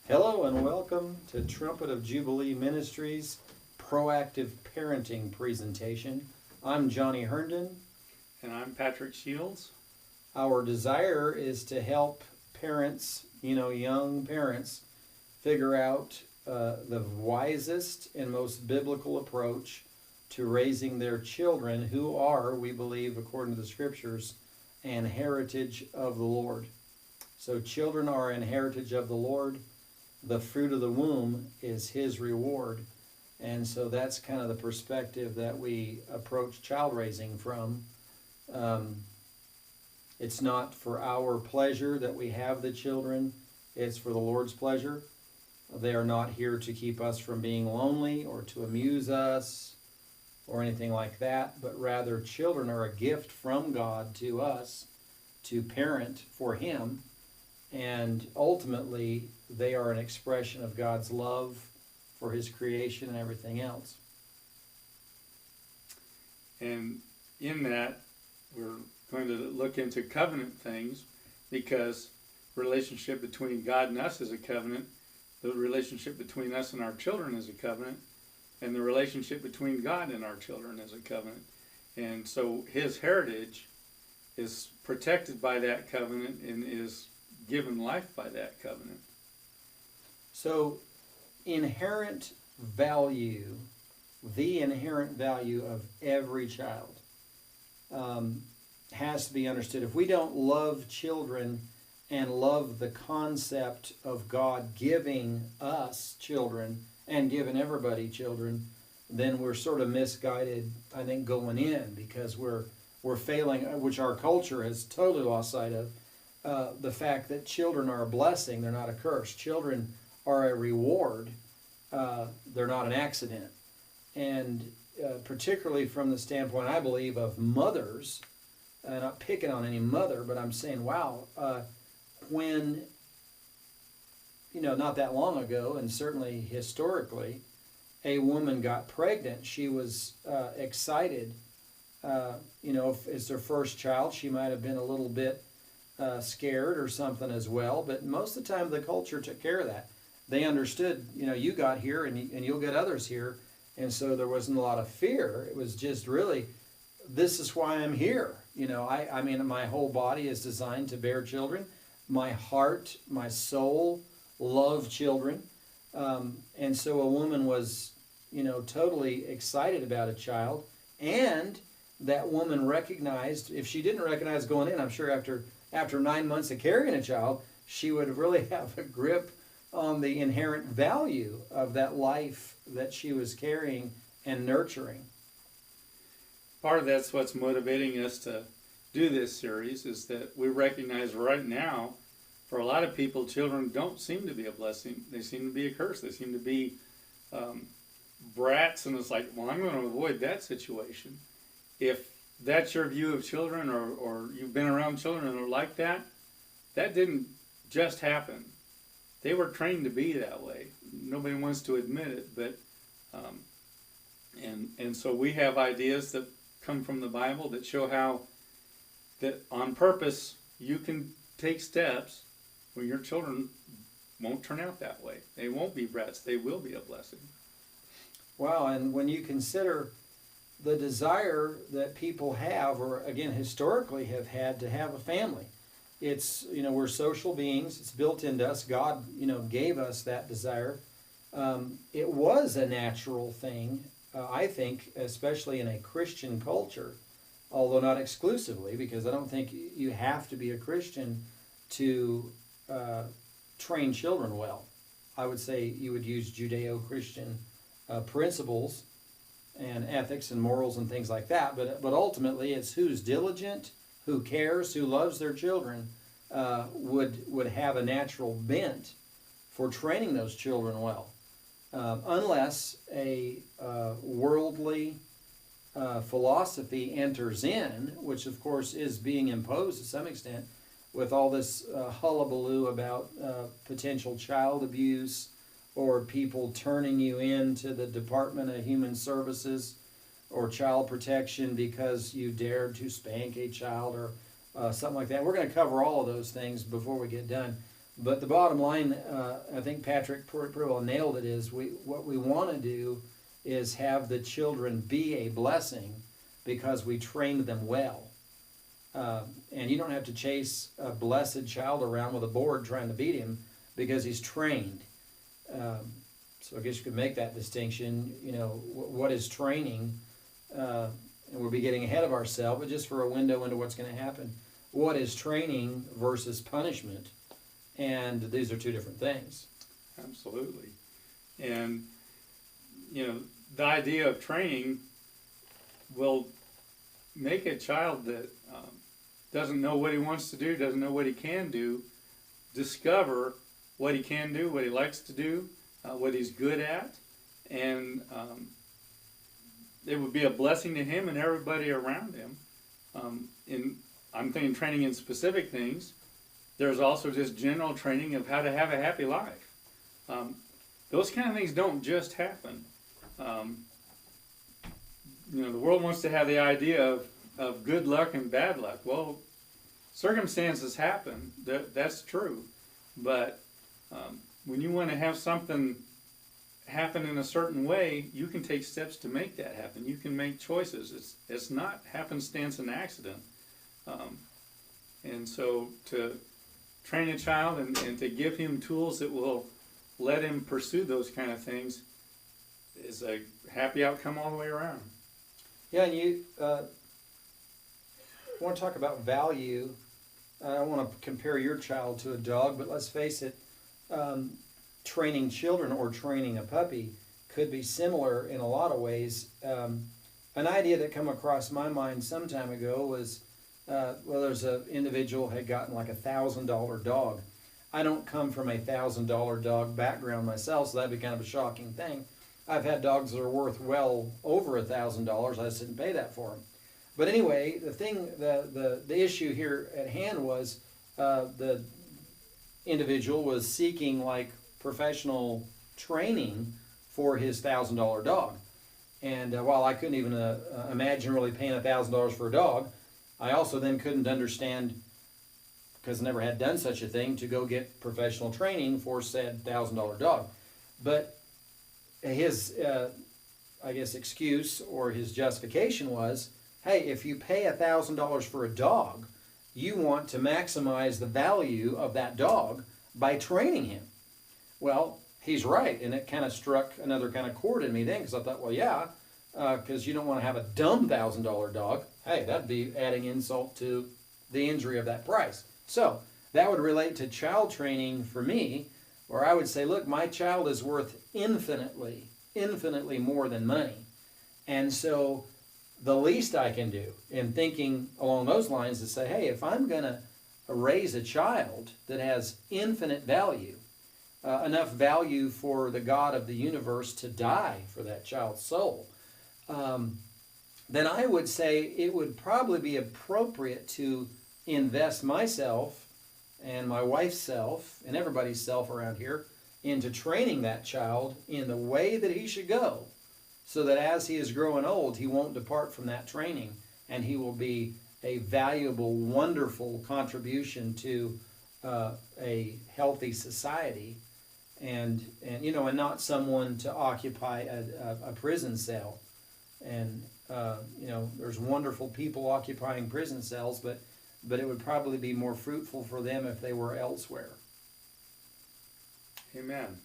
Hello and welcome to Trumpet of Jubilee Ministries Proactive Parenting Presentation. I'm Johnny Herndon. And I'm Patrick Shields. Our desire is to help parents, young parents, figure out the wisest and most biblical approach to raising their children who are, we believe, according to the scriptures, an heritage of the Lord. So children are an heritage of the Lord. The fruit of the womb is his reward. And so that's kind of the perspective that we approach child raising from. It's not for our pleasure that we have the children. It's for the Lord's pleasure. They are not here to keep us from being lonely or to amuse us or anything like that, but rather children are a gift from God to us to parent for him. And ultimately, they are an expression of God's love for his creation and everything else. And in that, we're going to look into covenant things, because relationship between God and us is a covenant, the relationship between us and our children is a covenant, and the relationship between God and our children is a covenant. And so his heritage is protected by that covenant and is given life by that covenant. So, inherent value, the inherent value of every child has to be understood. If we don't love children and love the concept of God giving us children and giving everybody children, then we're sort of misguided, I think, going in, because we're failing, which our culture has totally lost sight of. The fact that children are a blessing, they're not a curse. Children are a reward, they're not an accident. And particularly from the standpoint, I believe, of mothers, not picking on any mother, but I'm saying, wow, when, not that long ago, and certainly historically, a woman got pregnant, she was excited. If it's her first child, she might have been a little bit scared or something as well, but most of the time the culture took care of that. They understood, you got here and you'll get others here, and so there wasn't a lot of fear. It was just really, this is why I'm here. I mean, my whole body is designed to bear children. My heart, my soul love children, and so a woman was, totally excited about a child, and that woman recognized, if she didn't recognize going in, I'm sure after 9 months of carrying a child, she would really have a grip on the inherent value of that life that she was carrying and nurturing. Part of that's what's motivating us to do this series, is that we recognize right now, for a lot of people, children don't seem to be a blessing. They seem to be a curse. They seem to be brats, and it's like, well, I'm going to avoid that situation. If that's your view of children, or you've been around children and are like that, that didn't just happen. They were trained to be that way. Nobody wants to admit it, but and so we have ideas that come from the Bible that show how that on purpose you can take steps where your children won't turn out that way. They won't be brats. They will be a blessing. Wow, and when you consider the desire that people have, or again historically have had, to have a family, it's, we're social beings. It's built into us. God, gave us that desire. It was a natural thing, I think, especially in a Christian culture, although not exclusively, because I don't think you have to be a Christian to train children well. I would say you would use Judeo-Christian principles and ethics and morals and things like that, but ultimately it's who's diligent, who cares, who loves their children, would have a natural bent for training those children well, unless a worldly philosophy enters in, which of course is being imposed to some extent with all this hullabaloo about potential child abuse, or people turning you into the Department of Human Services or Child Protection because you dared to spank a child or something like that. We're going to cover all of those things before we get done. But the bottom line, I think Patrick pretty well nailed it, is what we want to do is have the children be a blessing because we trained them well. And you don't have to chase a blessed child around with a board trying to beat him because he's trained. So I guess you could make that distinction, you know, what is training, and we'll be getting ahead of ourselves, but just for a window into what's going to happen. What is training versus punishment? And these are two different things. Absolutely. And, you know, the idea of training will make a child that doesn't know what he wants to do, doesn't know what he can do, discover what he can do, what he likes to do, what he's good at, and it would be a blessing to him and everybody around him. I'm thinking training in specific things. There's also just general training of how to have a happy life. Those kind of things don't just happen. You know, the world wants to have the idea of good luck and bad luck. Well, circumstances happen. That's true. But when you want to have something happen in a certain way, you can take steps to make that happen. You can make choices. It's not happenstance and accident. And so to train a child and to give him tools that will let him pursue those kind of things is a happy outcome all the way around. Yeah, and you want to talk about value. I don't want to compare your child to a dog, but let's face it, training children or training a puppy could be similar in a lot of ways. An idea that came across my mind some time ago was, there's an individual had gotten like $1,000 dog. I don't come from a $1,000 dog background myself, so that'd be kind of a shocking thing. I've had dogs that are worth well over $1,000. I just didn't pay that for them. But anyway, the issue here at hand was the individual was seeking like professional training for his $1,000 dog. And while I couldn't even imagine really paying $1,000 for a dog, I also then couldn't understand, because I never had done such a thing, to go get professional training for said $1,000 dog. But his, I guess, excuse or his justification was, hey, if you pay $1,000 for a dog, you want to maximize the value of that dog by training him. Well, he's right, and it kind of struck another kind of chord in me then, because I thought, well, yeah, because you don't want to have a dumb $1,000 dog. Hey, that'd be adding insult to the injury of that price. So that would relate to child training for me, where I would say, look, my child is worth infinitely, infinitely more than money. And so the least I can do in thinking along those lines is say, hey, if I'm going to raise a child that has infinite value, enough value for the God of the universe to die for that child's soul, then I would say it would probably be appropriate to invest myself and my wife's self and everybody's self around here into training that child in the way that he should go, so that as he is growing old, he won't depart from that training, and he will be a valuable, wonderful contribution to a healthy society, and you know, and not someone to occupy a prison cell. And you know, there's wonderful people occupying prison cells, but it would probably be more fruitful for them if they were elsewhere. Amen.